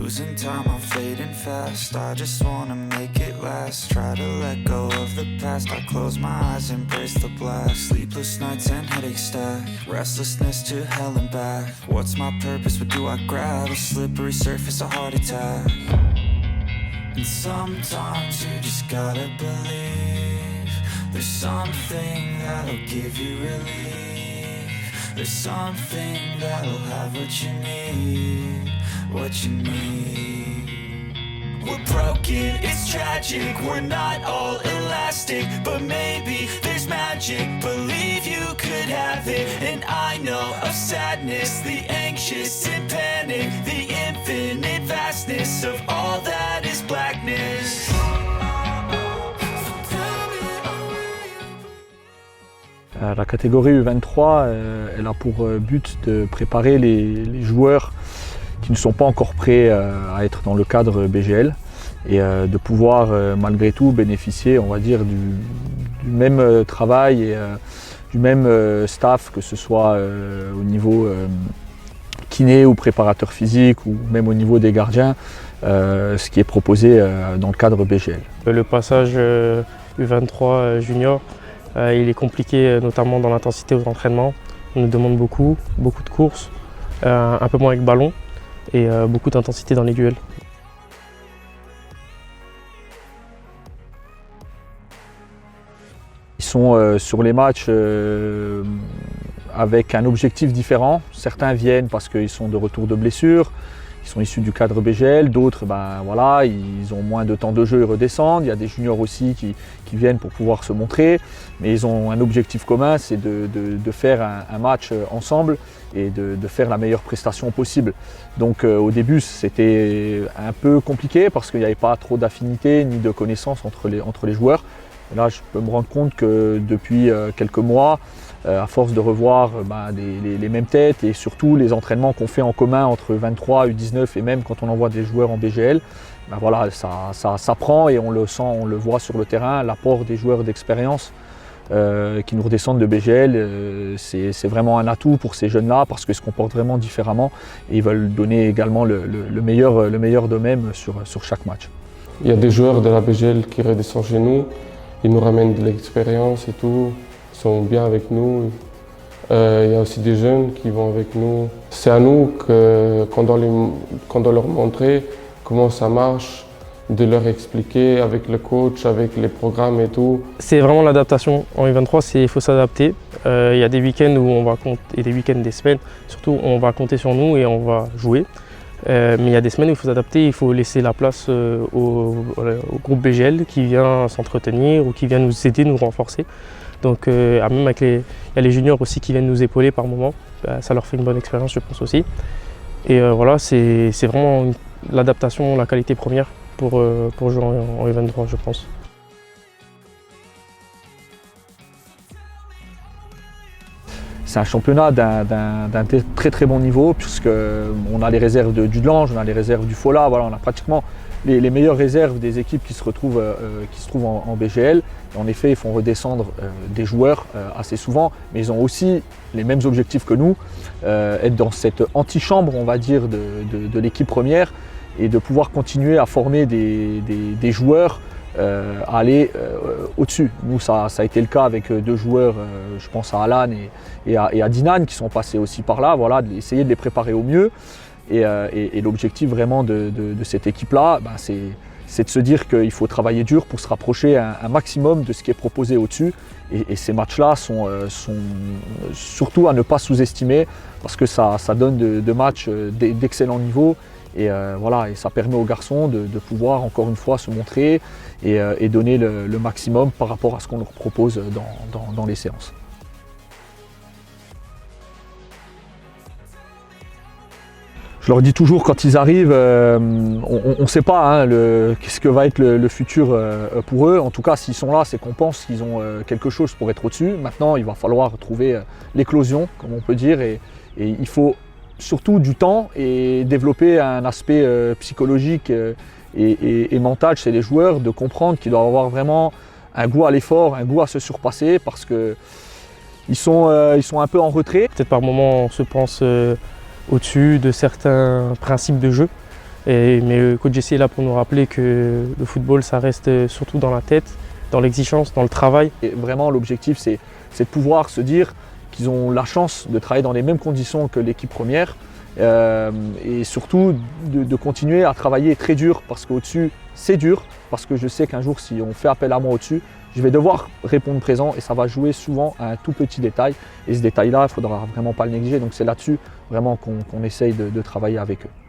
Losing time, I'm fading fast. I just wanna make it last. Try to let go of the past. I close my eyes, embrace the blast. Sleepless nights and headaches stack. Restlessness to hell and back. What's my purpose? What do I grab? A slippery surface, a heart attack. And sometimes you just gotta believe there's something that'll give you relief. There's something that'll have what you need, what you need. We're broken, it's tragic, we're not all elastic, but maybe there's magic, believe you could have it. And I know of sadness, the anxious and panic, the infinite vastness of all that is blackness. La catégorie U23, elle a pour but de préparer les joueurs qui ne sont pas encore prêts à être dans le cadre BGL et de pouvoir malgré tout bénéficier, on va dire, du même travail et du même staff, que ce soit au niveau kiné ou préparateur physique ou même au niveau des gardiens, ce qui est proposé dans le cadre BGL. Le passage U23 junior, il est compliqué, notamment dans l'intensité aux entraînements. On nous demande beaucoup de courses, un peu moins avec ballon et beaucoup d'intensité dans les duels. Ils sont sur les matchs avec un objectif différent. Certains viennent parce qu'ils sont de retour de blessure, ils sont issus du cadre BGL, d'autres voilà, ils ont moins de temps de jeu et redescendent. Il y a des juniors aussi qui viennent pour pouvoir se montrer, mais ils ont un objectif commun, c'est de faire un match ensemble et de faire la meilleure prestation possible. Donc au début c'était un peu compliqué parce qu'il n'y avait pas trop d'affinité ni de connaissances entre les joueurs. Et là je peux me rendre compte que depuis quelques mois, à force de revoir les mêmes têtes et surtout les entraînements qu'on fait en commun entre 23, U19 et même quand on envoie des joueurs en BGL, voilà, ça prend et on le sent, on le voit sur le terrain, l'apport des joueurs d'expérience qui nous redescendent de BGL, c'est vraiment un atout pour ces jeunes-là parce qu'ils se comportent vraiment différemment et ils veulent donner également le meilleur d'eux-mêmes sur chaque match. Il y a des joueurs de la BGL qui redescendent chez nous, ils nous ramènent de l'expérience et tout. Sont bien avec nous. Il y a aussi des jeunes qui vont avec nous. C'est à nous qu'on doit leur montrer comment ça marche, de leur expliquer avec le coach, avec les programmes et tout. C'est vraiment l'adaptation. En U23, il faut s'adapter. Il y a des week-ends où on va compter, et des week-ends, des semaines, surtout on va compter sur nous et on va jouer. Mais il y a des semaines où il faut s'adapter, il faut laisser la place au groupe BGL qui vient s'entretenir ou qui vient nous aider, nous renforcer. Donc même avec il y a les juniors aussi qui viennent nous épauler par moment, ça leur fait une bonne expérience je pense aussi. Et voilà, c'est vraiment l'adaptation, la qualité première pour jouer en U23 je pense. C'est un championnat d'un très bon niveau puisqu'on a les réserves du Dudelange, on a les réserves du Fola, voilà, on a pratiquement les meilleures réserves des équipes qui se trouvent en BGL. Et en effet, ils font redescendre des joueurs assez souvent, mais ils ont aussi les mêmes objectifs que nous, être dans cette antichambre, on va dire, de l'équipe première et de pouvoir continuer à former des joueurs à aller au-dessus. Nous, ça a été le cas avec deux joueurs, je pense à Alan et à Dinan qui sont passés aussi par là, voilà, d'essayer de les préparer au mieux. Et l'objectif vraiment de cette équipe-là, c'est de se dire qu'il faut travailler dur pour se rapprocher un maximum de ce qui est proposé au-dessus. Et ces matchs-là sont surtout à ne pas sous-estimer parce que ça donne de matchs d'excellent niveau. Et voilà, et ça permet aux garçons de pouvoir encore une fois se montrer et donner le maximum par rapport à ce qu'on leur propose dans les séances. Je leur dis toujours quand ils arrivent, on ne sait pas qu'est-ce que va être le futur pour eux. En tout cas, s'ils sont là, c'est qu'on pense qu'ils ont quelque chose pour être au-dessus. Maintenant, il va falloir trouver l'éclosion, comme on peut dire, et il faut surtout du temps et développer un aspect psychologique et mental chez les joueurs, de comprendre qu'ils doivent avoir vraiment un goût à l'effort, un goût à se surpasser parce qu'ils sont un peu en retrait. Peut-être par moments on se pense au-dessus de certains principes de jeu Mais le coach Jesse est là pour nous rappeler que le football, ça reste surtout dans la tête, dans l'exigence, dans le travail. Et vraiment, l'objectif, c'est de pouvoir se dire qu'ils ont la chance de travailler dans les mêmes conditions que l'équipe première et surtout de continuer à travailler très dur parce qu'au-dessus, c'est dur, parce que je sais qu'un jour, si on fait appel à moi au-dessus, je vais devoir répondre présent et ça va jouer souvent à un tout petit détail. Et ce détail-là, il ne faudra vraiment pas le négliger. Donc c'est là-dessus vraiment qu'on essaye de travailler avec eux.